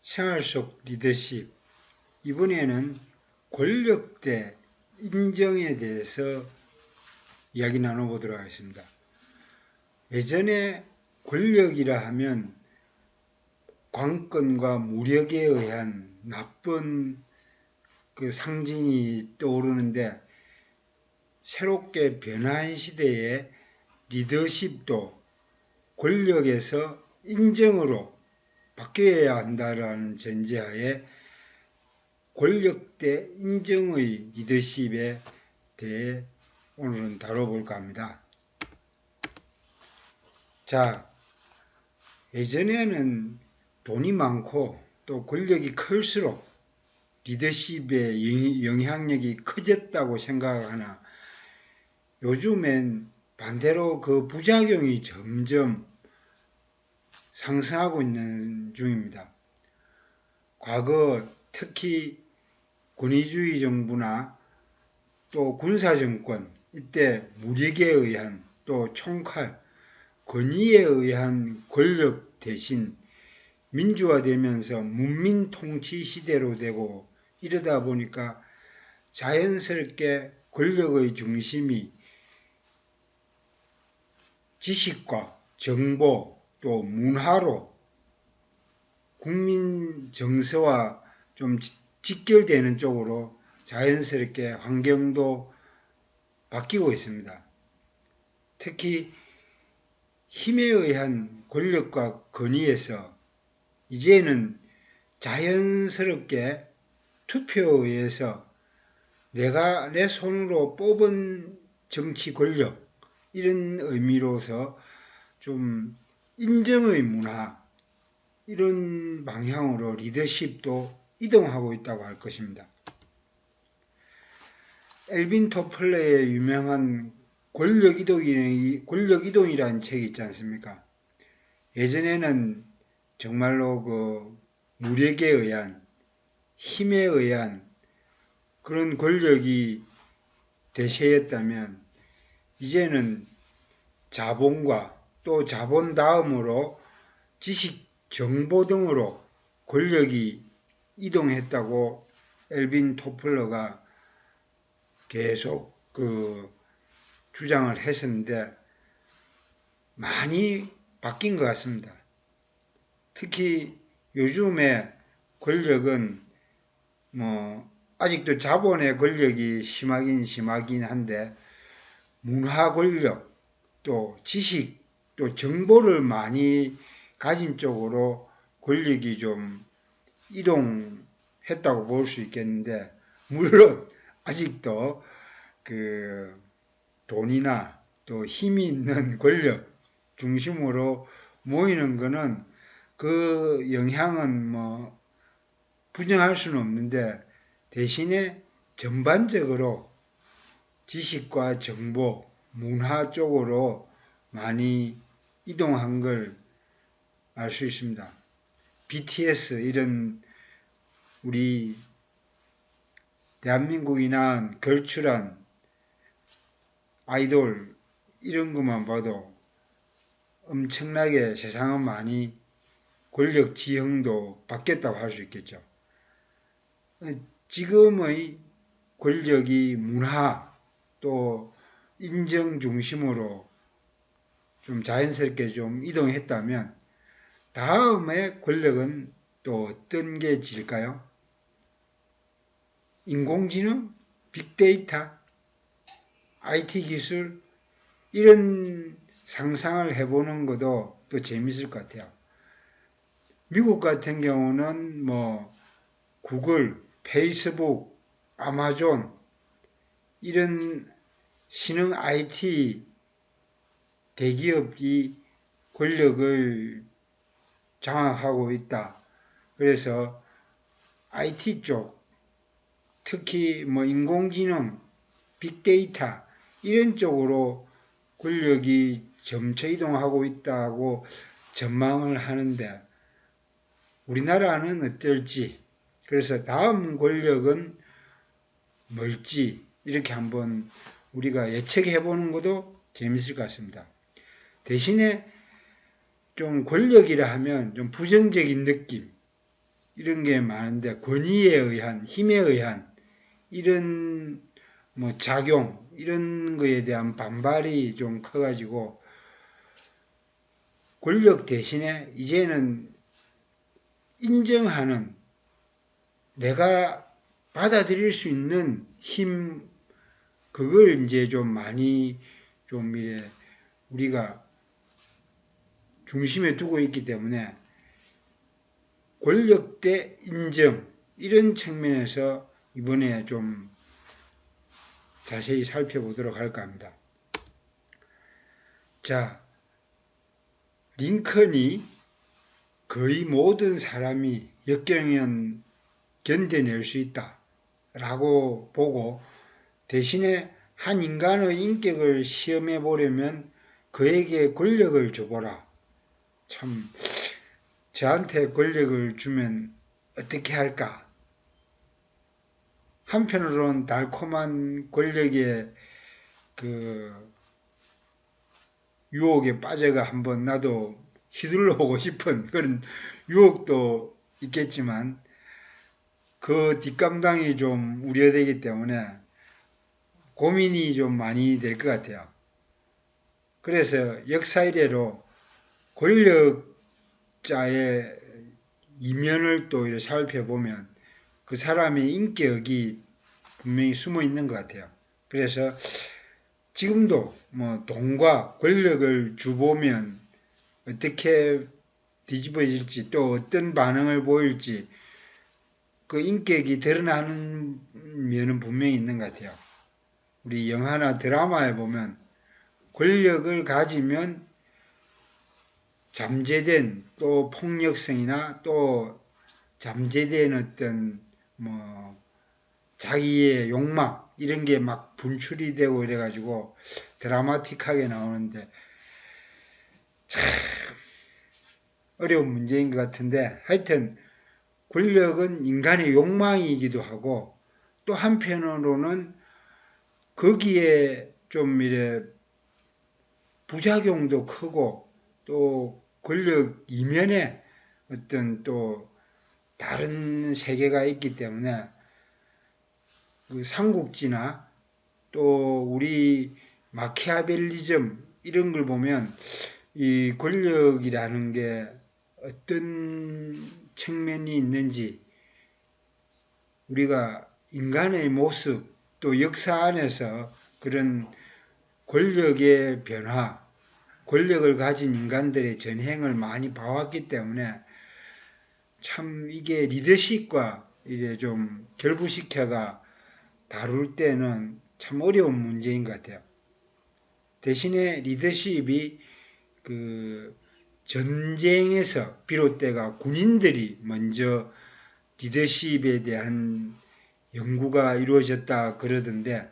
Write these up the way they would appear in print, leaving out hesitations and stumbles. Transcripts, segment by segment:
생활 속 리더십. 이번에는 권력 대 인정에 대해서 이야기 나눠보도록 하겠습니다. 예전에 권력이라 하면 관건과 무력에 의한 나쁜 그 상징이 떠오르는데, 새롭게 변화한 시대에 리더십도 권력에서 인정으로 바뀌어야 한다라는 전제하에 권력 대 인정의 리더십에 대해 오늘은 다뤄볼까 합니다. 자, 예전에는 돈이 많고 또 권력이 클수록 리더십의 영향력이 커졌다고 생각하나, 요즘엔 반대로 그 부작용이 점점 상승하고 있는 중입니다. 과거 특히 권위주의 정부나 또 군사정권, 이때 무력에 의한 또 총칼, 권위에 의한 권력 대신 민주화되면서 문민통치 시대로 되고, 이러다 보니까 자연스럽게 권력의 중심이 지식과 정보 또 문화로 국민 정서와 좀 직결되는 쪽으로 자연스럽게 환경도 바뀌고 있습니다. 특히 힘에 의한 권력과 권위에서 이제는 자연스럽게 투표에 의해서 내가 내 손으로 뽑은 정치 권력, 이런 의미로서 좀 인정의 문화, 이런 방향으로 리더십도 이동하고 있다고 할 것입니다. 엘빈 토플러의 유명한 권력이동이라는 책이 있지 않습니까? 예전에는 정말로 그 무력에 의한, 힘에 의한 그런 권력이 대세였다면, 이제는 자본과 또 자본 다음으로 지식, 정보 등으로 권력이 이동했다고 엘빈 토플러가 계속 주장을 했었는데, 많이 바뀐 것 같습니다. 특히 요즘의 권력은 아직도 자본의 권력이 심하긴 한데, 문화 권력, 또 지식, 또 정보를 많이 가진 쪽으로 권력이 좀 이동했다고 볼 수 있겠는데, 물론 아직도 그 돈이나 또 힘이 있는 권력 중심으로 모이는 거는 그 영향은 부정할 수는 없는데, 대신에 전반적으로 지식과 정보, 문화 쪽으로 많이 이동한 걸 알 수 있습니다. BTS, 이런 우리 대한민국이 낳은 걸출한 아이돌, 이런 것만 봐도 엄청나게 세상은 많이 권력 지형도 바뀌었다고 할 수 있겠죠. 지금의 권력이 문화 또 인정 중심으로 좀 자연스럽게 좀 이동했다면, 다음에 권력은 또 어떤 게 질까요? 인공지능, 빅데이터, IT 기술, 이런 상상을 해보는 것도 또 재밌을 것 같아요. 미국 같은 경우는 구글, 페이스북, 아마존, 이런 신흥 IT 대기업이 권력을 장악하고 있다. 그래서 IT 쪽, 특히 인공지능, 빅데이터, 이런 쪽으로 권력이 점차 이동하고 있다고 전망을 하는데, 우리나라는 어떨지, 그래서 다음 권력은 뭘지 이렇게 한번 우리가 예측해 보는 것도 재밌을 것 같습니다. 대신에 좀 권력이라 하면 좀 부정적인 느낌, 이런 게 많은데 권위에 의한, 힘에 의한 이런 뭐 작용 이런 거에 대한 반발이 좀 커가지고 권력 대신에 이제는 인정하는 내가 받아들일 수 있는 힘 그걸 이제 좀 많이 좀 이래 우리가 중심에 두고 있기 때문에 권력 대 인정 이런 측면에서 이번에 좀 자세히 살펴보도록 할까 합니다. 자, 링컨이 거의 모든 사람이 역경은 견뎌낼 수 있다 라고 보고 대신에 한 인간의 인격을 시험해 보려면 그에게 권력을 줘보라. 참 저한테 권력을 주면 어떻게 할까? 한편으로는 달콤한 권력의 그 유혹에 빠져가 한번 나도 휘둘러 보고 싶은 그런 유혹도 있겠지만 그 뒷감당이 좀 우려되기 때문에 고민이 좀 많이 될 것 같아요. 그래서 역사 이래로 권력자의 이면을 또 이렇게 살펴보면 그 사람의 인격이 분명히 숨어 있는 것 같아요. 그래서 지금도 뭐 돈과 권력을 주보면 어떻게 뒤집어질지 또 어떤 반응을 보일지 그 인격이 드러나는 면은 분명히 있는 것 같아요. 우리 영화나 드라마에 보면 권력을 가지면 잠재된 또 폭력성이나 또 잠재된 어떤 뭐 자기의 욕망 이런 게 막 분출이 되고 이래가지고 드라마틱하게 나오는데 참 어려운 문제인 것 같은데 하여튼 권력은 인간의 욕망이기도 하고 또 한편으로는 거기에 좀 이래 부작용도 크고 또 권력 이면에 어떤 또 다른 세계가 있기 때문에 그 삼국지나 또 우리 마키아벨리즘 이런 걸 보면 이 권력이라는 게 어떤 측면이 있는지 우리가 인간의 모습 또 역사 안에서 그런 권력의 변화, 권력을 가진 인간들의 전행을 많이 봐왔기 때문에 참 이게 리더십과 이제 좀 결부시켜가 다룰 때는 참 어려운 문제인 것 같아요. 대신에 리더십이 그 전쟁에서 비롯돼가 군인들이 먼저 리더십에 대한 연구가 이루어졌다 그러던데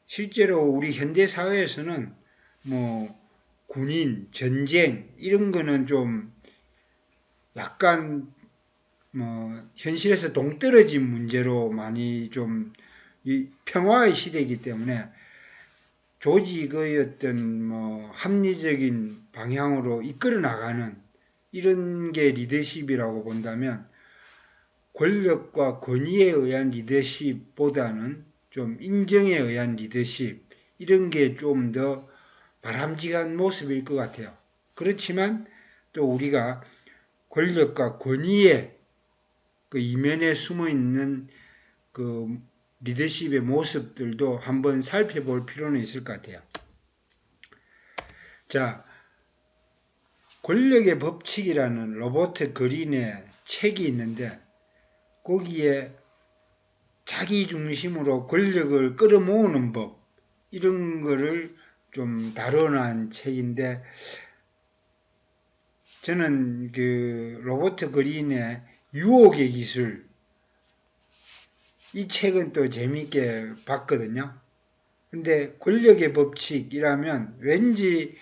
실제로 우리 현대 사회에서는 뭐 군인, 전쟁 이런 거는 좀 약간 뭐 현실에서 동떨어진 문제로 많이 좀 이 평화의 시대이기 때문에 조직의 어떤 뭐 합리적인 방향으로 이끌어 나가는 이런 게 리더십이라고 본다면 권력과 권위에 의한 리더십보다는 좀 인정에 의한 리더십 이런 게 좀 더 바람직한 모습일 것 같아요. 그렇지만 또 우리가 권력과 권위의 그 이면에 숨어 있는 그 리더십의 모습들도 한번 살펴볼 필요는 있을 것 같아요. 자, 권력의 법칙이라는 로버트 그린의 책이 있는데 거기에 자기 중심으로 권력을 끌어모으는 법 이런 거를 좀 다뤄놓은 책인데 저는 그 로버트 그린의 유혹의 기술 이 책은 또 재미있게 봤거든요. 근데 권력의 법칙이라면 왠지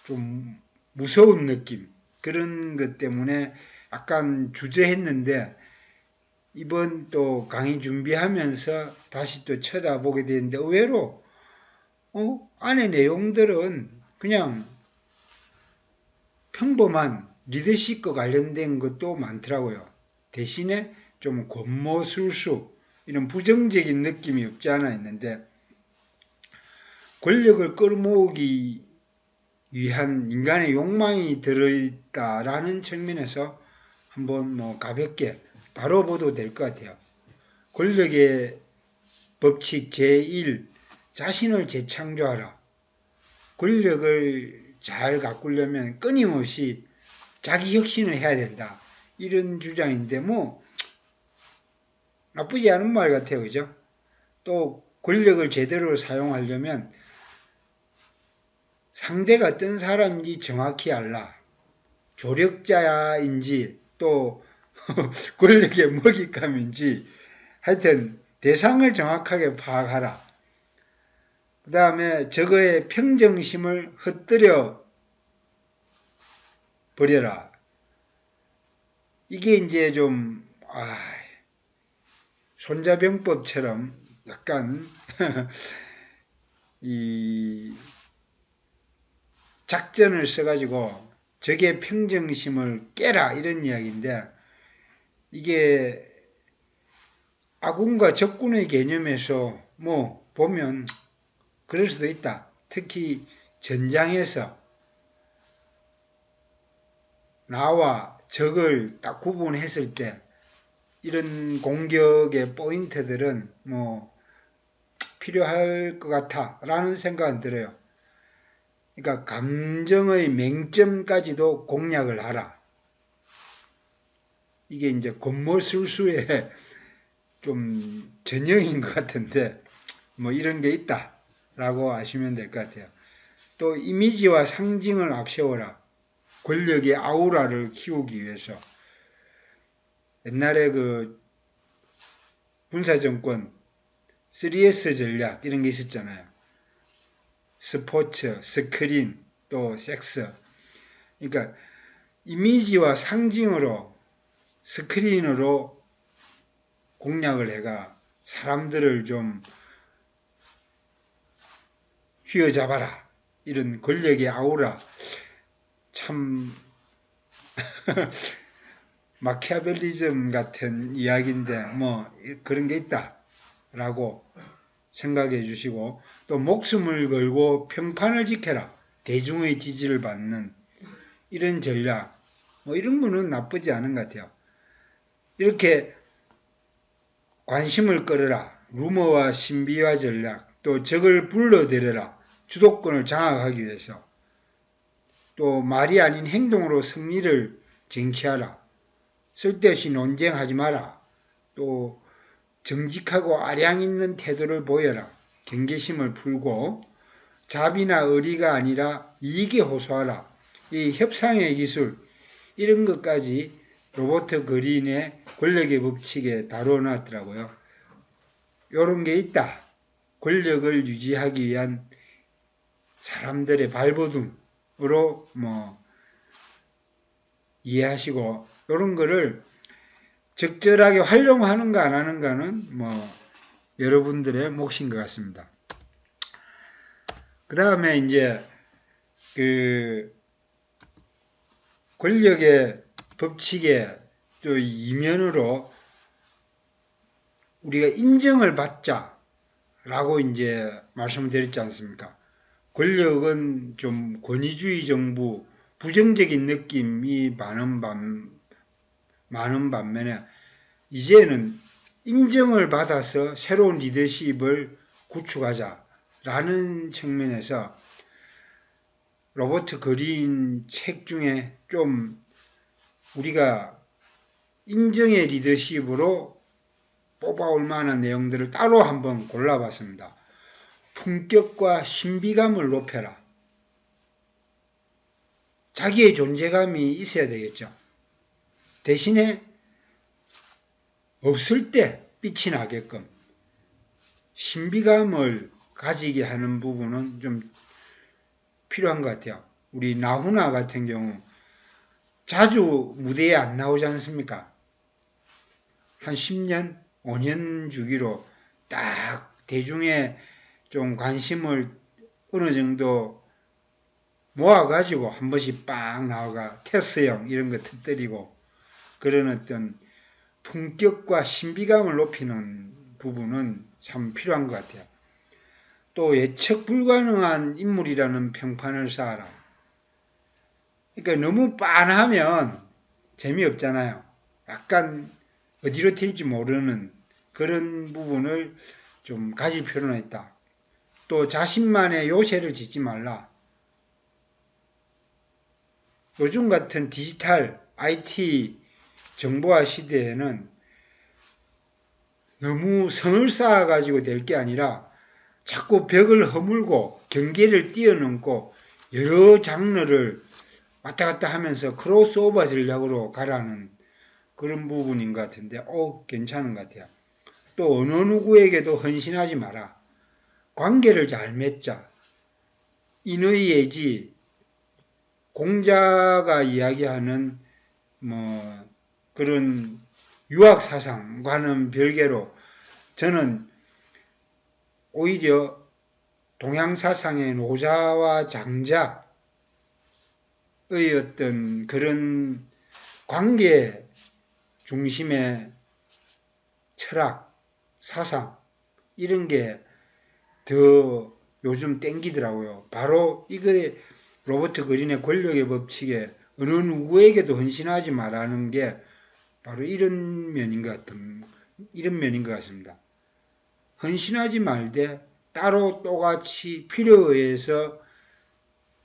좀 무서운 느낌 그런 것 때문에 약간 주저했는데 이번 또 강의 준비하면서 다시 또 쳐다보게 되는데 의외로 안에 내용들은 그냥 평범한 리더십과 관련된 것도 많더라고요. 대신에 좀 권모술수 이런 부정적인 느낌이 없지 않아 있는데, 권력을 끌어모으기 위한 인간의 욕망이 들어있다라는 측면에서 한번 뭐 가볍게 다뤄봐도 될 것 같아요. 권력의 법칙 제1, 자신을 재창조하라. 권력을 잘 가꾸려면 끊임없이 자기 혁신을 해야 된다. 이런 주장인데 뭐 나쁘지 않은 말 같아요. 그죠? 또 권력을 제대로 사용하려면 상대가 어떤 사람인지 정확히 알라. 조력자인지 또 권력의 먹잇감인지 하여튼 대상을 정확하게 파악하라. 그 다음에 저거의 평정심을 흩뜨려 버려라. 이게 이제 좀 손자병법처럼 약간 이 작전을 써가지고 적의 평정심을 깨라 이런 이야기인데, 이게 아군과 적군의 개념에서 뭐 보면 그럴 수도 있다. 특히 전장에서 나와 적을 딱 구분했을 때 이런 공격의 포인트들은 뭐 필요할 것 같아 라는 생각은 들어요. 그러니까 감정의 맹점까지도 공략을 하라. 이게 이제 권모술수의 좀 전형인 것 같은데 뭐 이런 게 있다라고 아시면 될 것 같아요. 또 이미지와 상징을 앞세워라. 권력의 아우라를 키우기 위해서. 옛날에 그 군사정권 3S 전략 이런 게 있었잖아요. 스포츠, 스크린, 또 섹스. 그러니까 이미지와 상징으로 스크린으로 공략을 해가 사람들을 좀 휘어잡아라. 이런 권력의 아우라. 참 마키아벨리즘 같은 이야기인데 뭐 그런 게 있다라고 생각해 주시고, 또 목숨을 걸고 평판을 지켜라. 대중의 지지를 받는 이런 전략, 뭐 이런 거는 나쁘지 않은 것 같아요. 이렇게 관심을 끌어라. 루머와 신비화 전략, 또 적을 불러들여라. 주도권을 장악하기 위해서. 또 말이 아닌 행동으로 승리를 쟁취하라. 쓸데없이 논쟁하지 마라. 또 정직하고 아량 있는 태도를 보여라. 경계심을 풀고 자비나 의리가 아니라 이익에 호소하라. 이 협상의 기술 이런 것까지 로버트 그린의 권력의 법칙에 다뤄놨더라고요. 이런 게 있다. 권력을 유지하기 위한 사람들의 발버둥으로 뭐 이해하시고, 이런 거를 적절하게 활용하는가 안 하는가는 뭐 여러분들의 몫인 것 같습니다. 그 다음에 이제 그 권력의 법칙의 또 이면으로 우리가 인정을 받자라고 이제 말씀드렸지 않습니까? 권력은 좀 권위주의 정부, 부정적인 느낌이 많은 반면에 이제는 인정을 받아서 새로운 리더십을 구축하자라는 측면에서 로버트 그린 책 중에 좀 우리가 인정의 리더십으로 뽑아올 만한 내용들을 따로 한번 골라봤습니다. 품격과 신비감을 높여라. 자기의 존재감이 있어야 되겠죠. 대신에 없을 때 빛이 나게끔 신비감을 가지게 하는 부분은 좀 필요한 것 같아요. 우리 나훈아 같은 경우 자주 무대에 안 나오지 않습니까? 한 10년, 5년 주기로 딱 대중의 좀 관심을 어느 정도 모아가지고 한 번씩 빵 나와가 테스형 이런 거 터뜨리고 그런 어떤 품격과 신비감을 높이는 부분은 참 필요한 것 같아요. 또 예측 불가능한 인물이라는 평판을 쌓아라. 그러니까 너무 빤하면 재미없잖아요. 약간 어디로 튈지 모르는 그런 부분을 좀 가질 필요는 있다. 또 자신만의 요새를 짓지 말라. 요즘 같은 디지털 IT 정보화 시대에는 너무 성을 쌓아가지고 될 게 아니라 자꾸 벽을 허물고 경계를 뛰어넘고 여러 장르를 왔다 갔다 하면서 크로스오버 전략으로 가라는 그런 부분인 것 같은데, 괜찮은 것 같아요. 또 어느 누구에게도 헌신하지 마라. 관계를 잘 맺자. 인의예지, 공자가 이야기하는 그런 유학사상과는 별개로 저는 오히려 동양사상의 노자와 장자의 어떤 그런 관계 중심의 철학, 사상 이런 게 더 요즘 땡기더라고요. 바로 이거에 로버트 그린의 권력의 법칙에 어느 누구에게도 헌신하지 말라는 게 바로 이런 면인 것 같습니다. 헌신하지 말되 따로 똑같이 필요에 의해서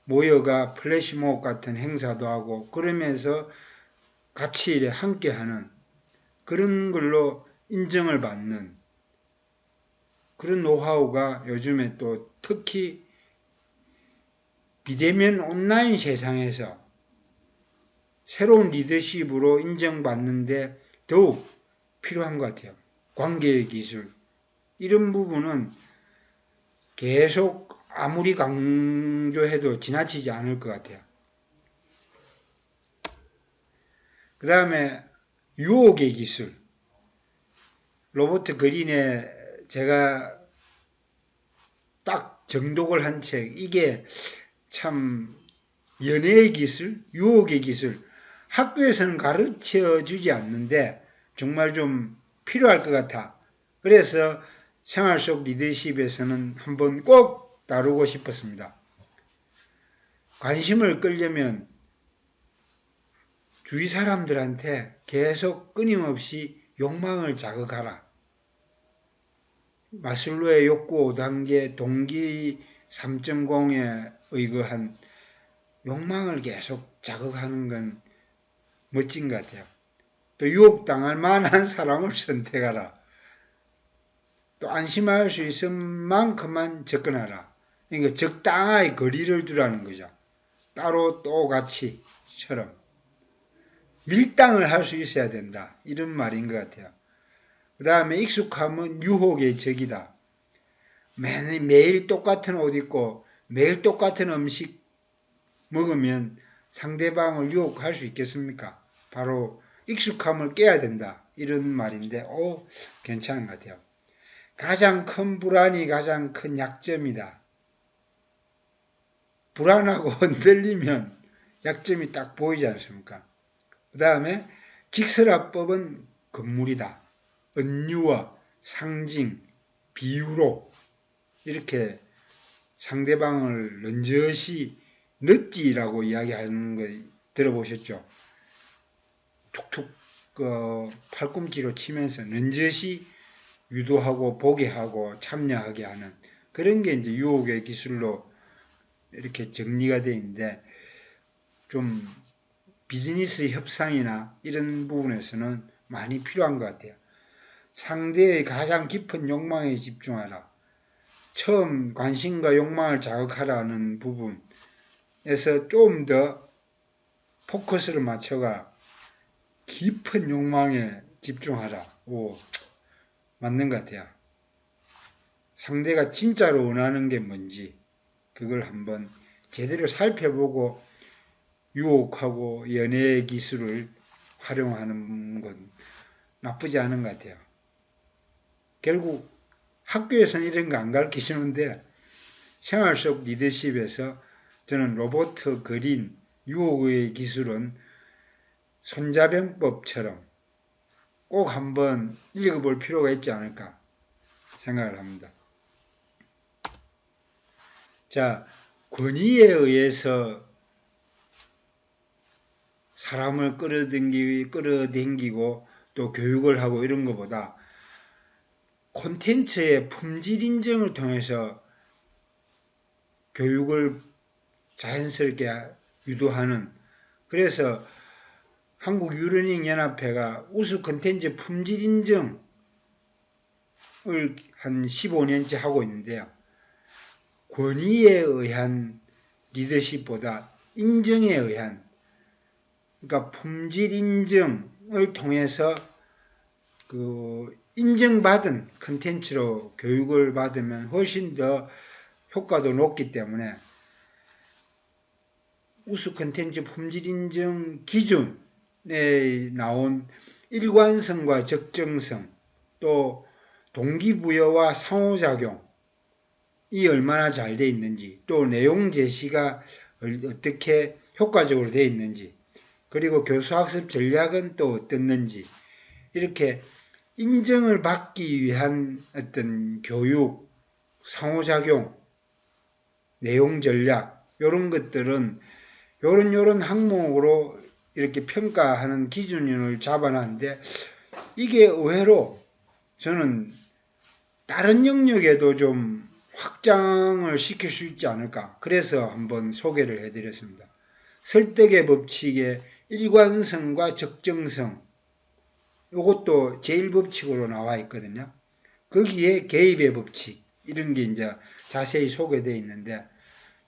모여가 플래시몹 같은 행사도 하고 그러면서 같이 이래 함께하는 그런 걸로 인정을 받는 그런 노하우가 요즘에 또 특히 비대면 온라인 세상에서 새로운 리더십으로 인정받는데 더욱 필요한 것 같아요. 관계의 기술. 이런 부분은 계속 아무리 강조해도 지나치지 않을 것 같아요. 그 다음에 유혹의 기술. 로버트 그린의 제가 딱 정독을 한 책, 이게 참 연애의 기술, 유혹의 기술, 학교에서는 가르쳐 주지 않는데 정말 좀 필요할 것 같아. 그래서 생활 속 리더십에서는 한번 꼭 다루고 싶었습니다. 관심을 끌려면 주위 사람들한테 계속 끊임없이 욕망을 자극하라. 마슬로의 욕구 5단계 동기 3.0에 의거한 욕망을 계속 자극하는 건 멋진 것 같아요. 또 유혹당할 만한 사람을 선택하라. 또 안심할 수 있을 만큼만 접근하라. 그러니까 적당하게 거리를 두라는 거죠. 따로 똑같이처럼. 밀당을 할 수 있어야 된다. 이런 말인 것 같아요. 그 다음에 익숙함은 유혹의 적이다. 매일 똑같은 옷 입고 매일 똑같은 음식 먹으면 상대방을 유혹할 수 있겠습니까? 바로 익숙함을 깨야 된다. 이런 말인데 괜찮은 것 같아요. 가장 큰 불안이 가장 큰 약점이다. 불안하고 흔들리면 약점이 딱 보이지 않습니까? 그 다음에 직설화법은 건물이다. 은유와 상징, 비유로 이렇게 상대방을 넌저시 늦지라고 이야기하는 거 들어보셨죠? 툭툭 팔꿈치로 치면서 넌저시 유도하고 보게 하고 참여하게 하는 그런 게 이제 유혹의 기술로 이렇게 정리가 되어 있는데 좀 비즈니스 협상이나 이런 부분에서는 많이 필요한 것 같아요. 상대의 가장 깊은 욕망에 집중하라. 처음 관심과 욕망을 자극하라는 부분에서 좀 더 포커스를 맞춰가 깊은 욕망에 집중하라. 맞는 것 같아요. 상대가 진짜로 원하는 게 뭔지 그걸 한번 제대로 살펴보고 유혹하고 연애의 기술을 활용하는 건 나쁘지 않은 것 같아요. 결국 학교에서는 이런 거 안 가르치시는데 생활 속 리더십에서 저는 로버트 그린 유혹의 기술은 손자병법처럼 꼭 한번 읽어볼 필요가 있지 않을까 생각을 합니다. 자, 권위에 의해서 사람을 끌어당기고 또 교육을 하고 이런 것보다 콘텐츠의 품질 인정을 통해서 교육을 자연스럽게 유도하는, 그래서 한국 유러닝 연합회가 우수 콘텐츠 품질 인정을 한 15년째 하고 있는데요. 권위에 의한 리더십보다 인정에 의한, 그러니까 품질 인정을 통해서 그 인정받은 콘텐츠로 교육을 받으면 훨씬 더 효과도 높기 때문에 우수 콘텐츠 품질 인정 기준에 나온 일관성과 적정성, 또 동기부여와 상호작용이 얼마나 잘 돼 있는지, 또 내용 제시가 어떻게 효과적으로 돼 있는지, 그리고 교수학습 전략은 또 어떻는지, 이렇게 인정을 받기 위한 어떤 교육, 상호작용, 내용 전략, 이런 것들은 요런 항목으로 이렇게 평가하는 기준을 잡아놨는데, 이게 의외로 저는 다른 영역에도 좀 확장을 시킬 수 있지 않을까. 그래서 한번 소개를 해드렸습니다. 설득의 법칙의 일관성과 적정성, 이것도 제1법칙으로 나와 있거든요. 거기에 개입의 법칙, 이런 게 이제 자세히 소개되어 있는데,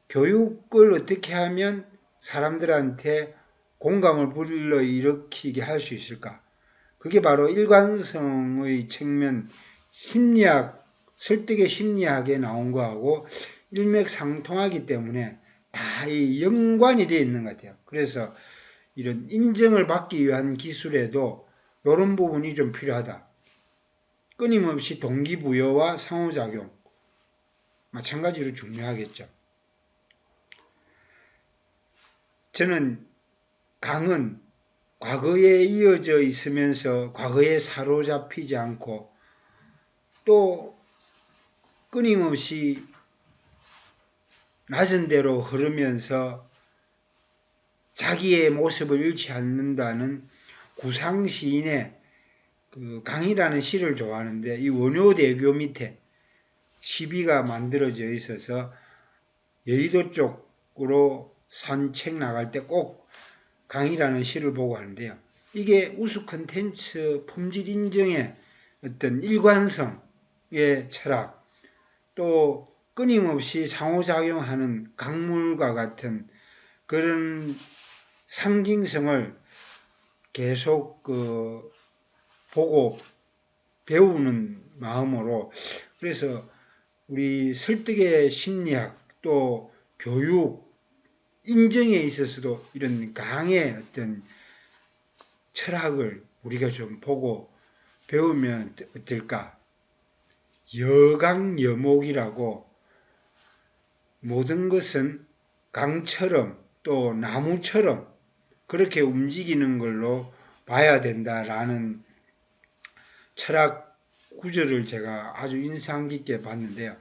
교육을 어떻게 하면 사람들한테 공감을 불러일으키게 할 수 있을까? 그게 바로 일관성의 측면, 심리학, 설득의 심리학에 나온 거하고 일맥상통하기 때문에 다 이 연관이 되어 있는 것 같아요. 그래서 이런 인정을 받기 위한 기술에도 이런 부분이 좀 필요하다. 끊임없이 동기부여와 상호작용, 마찬가지로 중요하겠죠. 저는 강은 과거에 이어져 있으면서 과거에 사로잡히지 않고 또 끊임없이 낮은 대로 흐르면서 자기의 모습을 잃지 않는다는 구상 시인의 그 강이라는 시를 좋아하는데, 이 원효대교 밑에 시비가 만들어져 있어서 여의도 쪽으로 산책 나갈 때 꼭 강이라는 시를 보고 하는데요. 이게 우수 콘텐츠 품질 인정의 어떤 일관성의 철학, 또 끊임없이 상호작용하는 강물과 같은 그런 상징성을 계속 보고 배우는 마음으로, 그래서 우리 설득의 심리학, 또 교육, 인정에 있어서도 이런 강의 어떤 철학을 우리가 좀 보고 배우면 어떨까? 여강여목이라고, 모든 것은 강처럼 또 나무처럼 그렇게 움직이는 걸로 봐야 된다라는 철학 구절을 제가 아주 인상 깊게 봤는데요.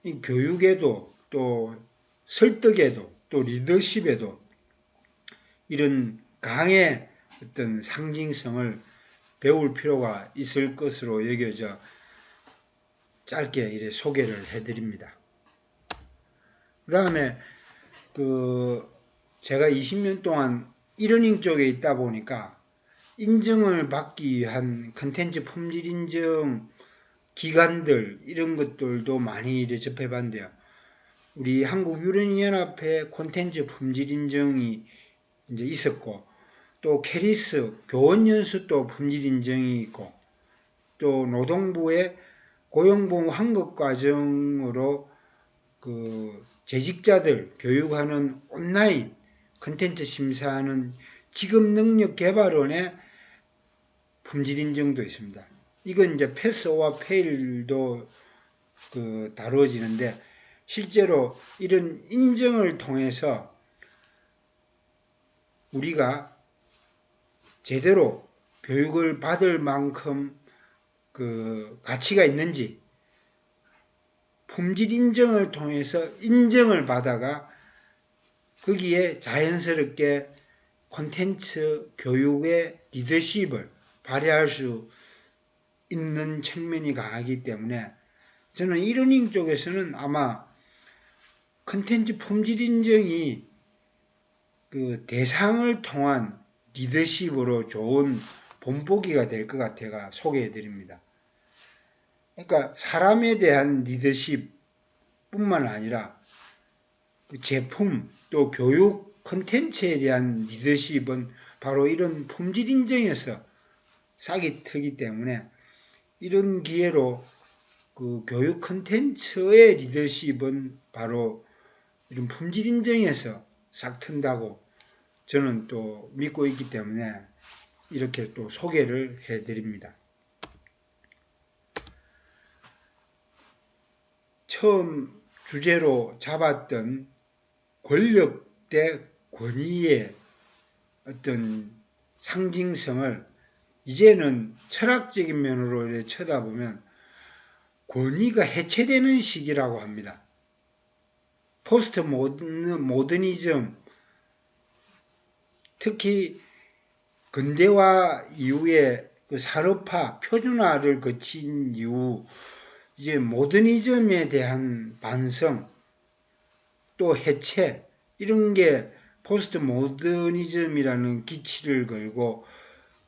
이 교육에도 또 설득에도 또 리더십에도 이런 강의 어떤 상징성을 배울 필요가 있을 것으로 여겨져 짧게 이래 소개를 해드립니다. 그 다음에 제가 20년 동안 이러닝 쪽에 있다 보니까 인정을 받기 위한 컨텐츠 품질 인정 기관들, 이런 것들도 많이 이래 접해봤는데요. 우리 한국 유러닝 연합회 콘텐츠 품질 인정이 이제 있었고, 또 캐리스 교원 연수도 품질 인정이 있고, 또 노동부의 고용보험 환급 과정으로 재직자들 교육하는 온라인 콘텐츠 심사하는 직업능력개발원의 품질 인정도 있습니다. 이건 이제 패스 오어 페일도 다루어지는데, 실제로 이런 인정을 통해서 우리가 제대로 교육을 받을 만큼 그 가치가 있는지 품질 인정을 통해서 인정을 받아가 거기에 자연스럽게 콘텐츠 교육의 리더십을 발휘할 수 있는 측면이 강하기 때문에 저는 이러닝 쪽에서는 아마 콘텐츠 품질 인정이 그 대상을 통한 리더십으로 좋은 본보기가 될 것 같아가 소개해 드립니다. 그러니까 사람에 대한 리더십 뿐만 아니라 그 제품 또 교육 콘텐츠에 대한 리더십은 바로 이런 품질 인정에서 싹이 트기 때문에 이런 기회로 그 교육 콘텐츠의 리더십은 바로 이런 품질 인정에서 싹 튼다고 저는 또 믿고 있기 때문에 이렇게 또 소개를 해 드립니다. 처음 주제로 잡았던 권력 대 권위의 어떤 상징성을 이제는 철학적인 면으로 쳐다보면 권위가 해체되는 시기라고 합니다. 포스트 모더니즘, 특히 근대화 이후에 그 산업화, 표준화를 거친 이후 이제 모더니즘에 대한 반성, 또 해체 이런 게 포스트 모더니즘이라는 기치를 걸고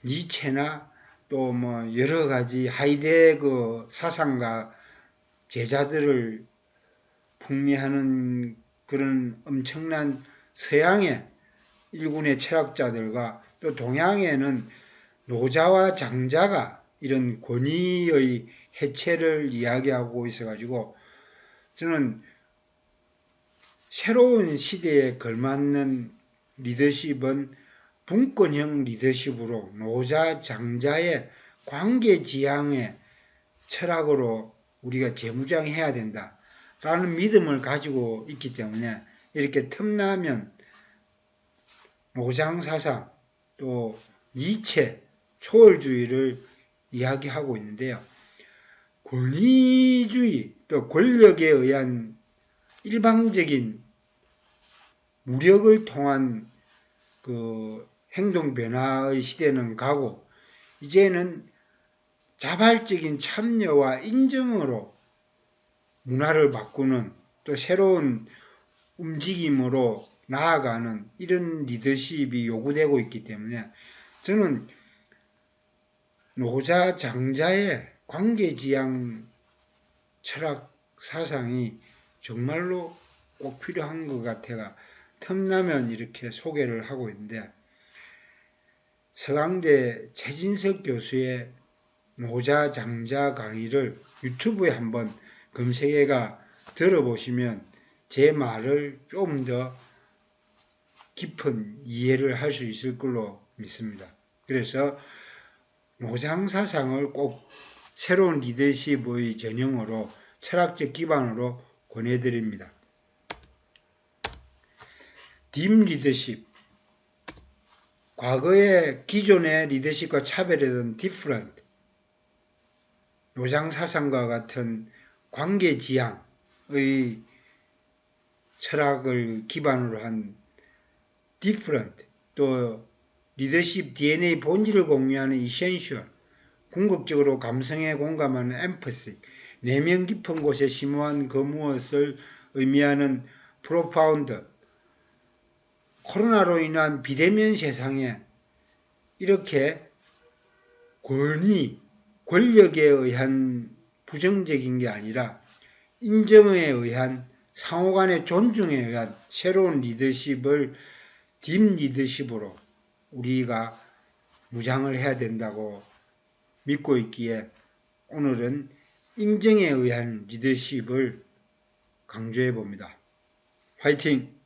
니체나 또 뭐 여러 가지 하이데거 사상가 제자들을 풍미하는 그런 엄청난 서양의 일군의 철학자들과 또 동양에는 노자와 장자가 이런 권위의 해체를 이야기하고 있어가지고 저는 새로운 시대에 걸맞는 리더십은 분권형 리더십으로 노자 장자의 관계지향의 철학으로 우리가 재무장해야 된다라는 믿음을 가지고 있기 때문에 이렇게 틈나면 노장사상 또 니체 초월주의를 이야기하고 있는데요. 권위주의 또 권력에 의한 일방적인 무력을 통한 그 행동 변화의 시대는 가고 이제는 자발적인 참여와 인정으로 문화를 바꾸는 또 새로운 움직임으로 나아가는 이런 리더십이 요구되고 있기 때문에 저는 노자 장자의 관계지향 철학 사상이 정말로 꼭 필요한 것 같아가 틈나면 이렇게 소개를 하고 있는데 서강대 최진석 교수의 노자 장자 강의를 유튜브에 한번 검색해가 들어보시면 제 말을 좀 더 깊은 이해를 할 수 있을 걸로 믿습니다. 그래서 노장 사상을 꼭 새로운 리더십의 전형으로 철학적 기반으로 권해드립니다. 딥 리더십, 과거의 기존의 리더십과 차별했던 디프런트, 노장 사상과 같은 관계지향의 철학을 기반으로 한 디프런트, 또 리더십 DNA 본질을 공유하는 이센셜, 궁극적으로 감성에 공감하는 엠퍼시, 내면 깊은 곳에 심오한 그 무엇을 의미하는 프로파운드, 코로나로 인한 비대면 세상에 이렇게 권위, 권력에 의한 부정적인 게 아니라 인정에 의한 상호간의 존중에 의한 새로운 리더십을 딥 리더십으로 우리가 무장을 해야 된다고 믿고 있기에 오늘은 인정에 의한 리더십을 강조해 봅니다. 화이팅!